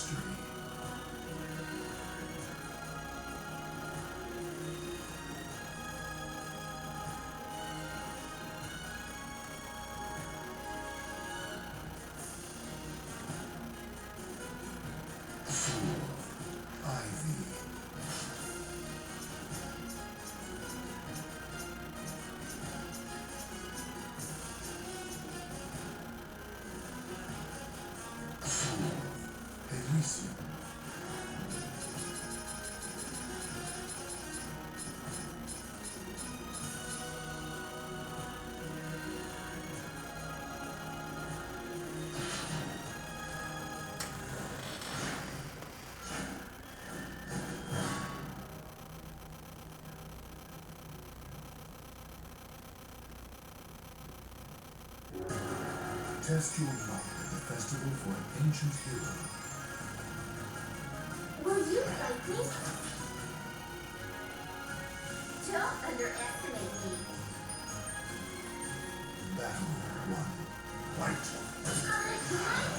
history. Ivy. Elysium. Test your might at the festival for an ancient hero. Will you fight me? Don't underestimate me. Battle 1. Fight. This will hurt!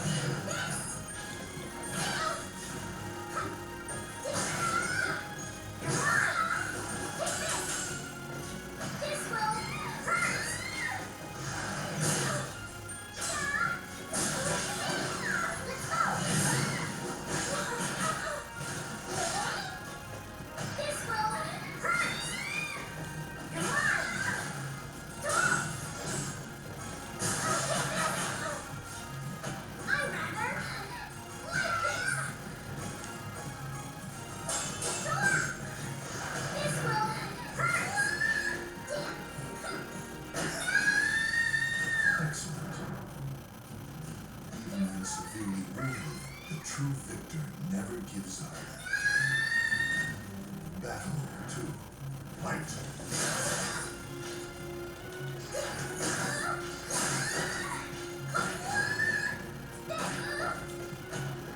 Let's go! This will hurt! Come on! I'd rather like this! This will hurt! Excellent. Even when severely wounded, the true victor never gives up. Battle 2. Fight.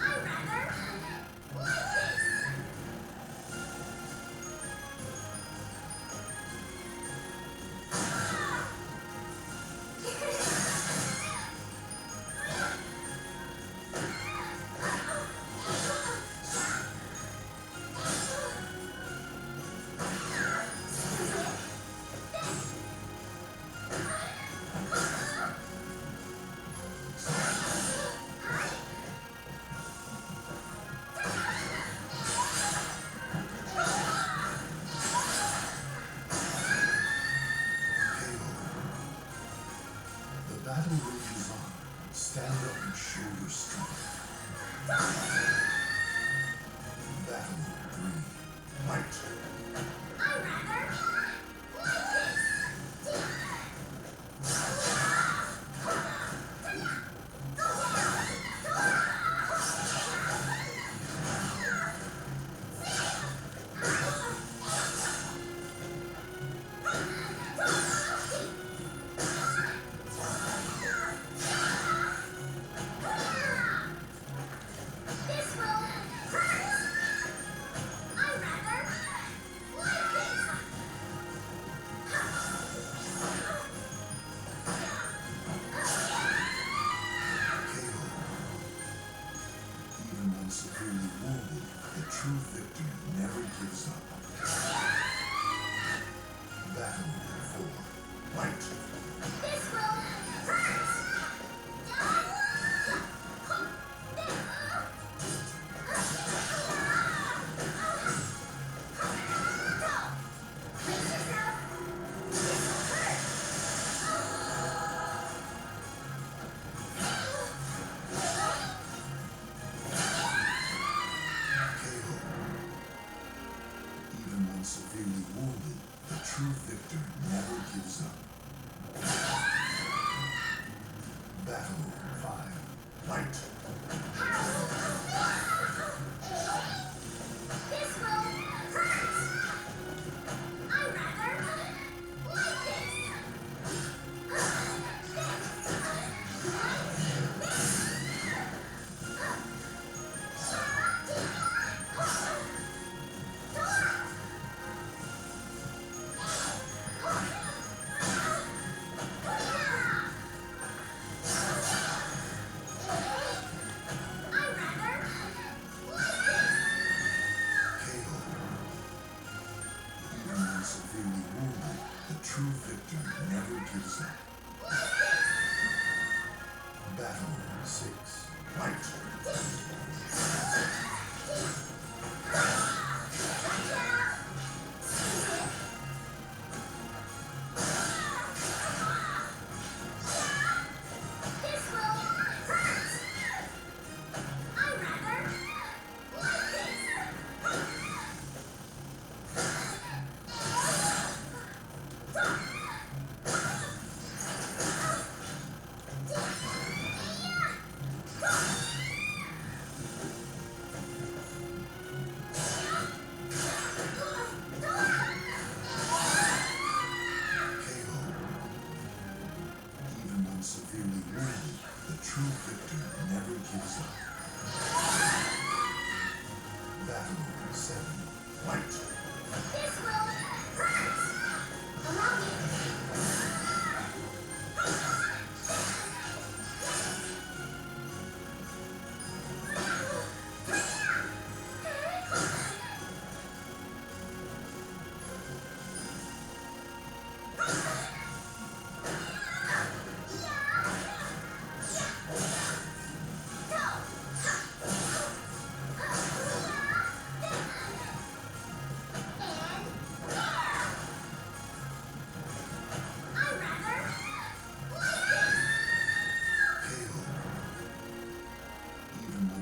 I'd rather like this! The battle rages on. Stand up and show your strength. Battle 3. Fight. I'd rather like this! This will hurt! I'd rather like this! KO. Even when severely wounded, the true victor never gives up. Battle 4. Fight. This will hurt! Brace yourself! This will hurt! KO. Even when severely wounded, the true victor never gives up. Battle 5. Fight. This will hurt! I'd rather like this!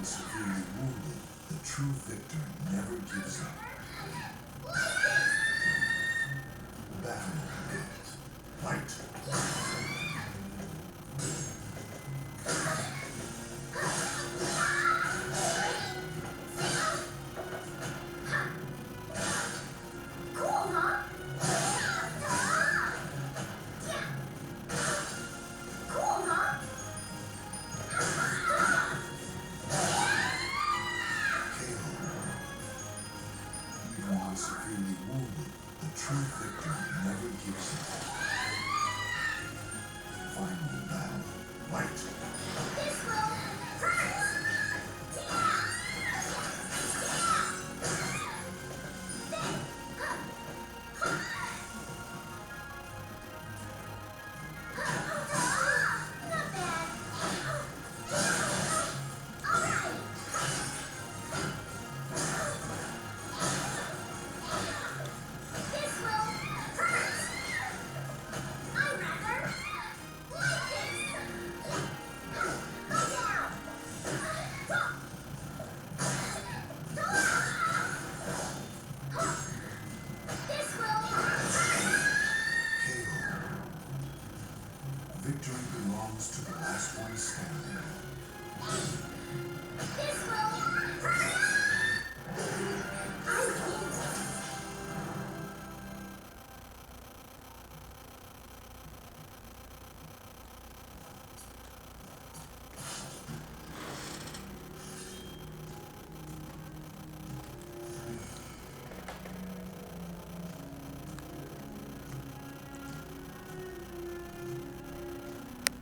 severely wounded, the true victor never gives up. Battle begins. Fight. Cool, huh? Cool, huh? KO. Even when severely wounded, the true victor never gives up. Final battle. Fight.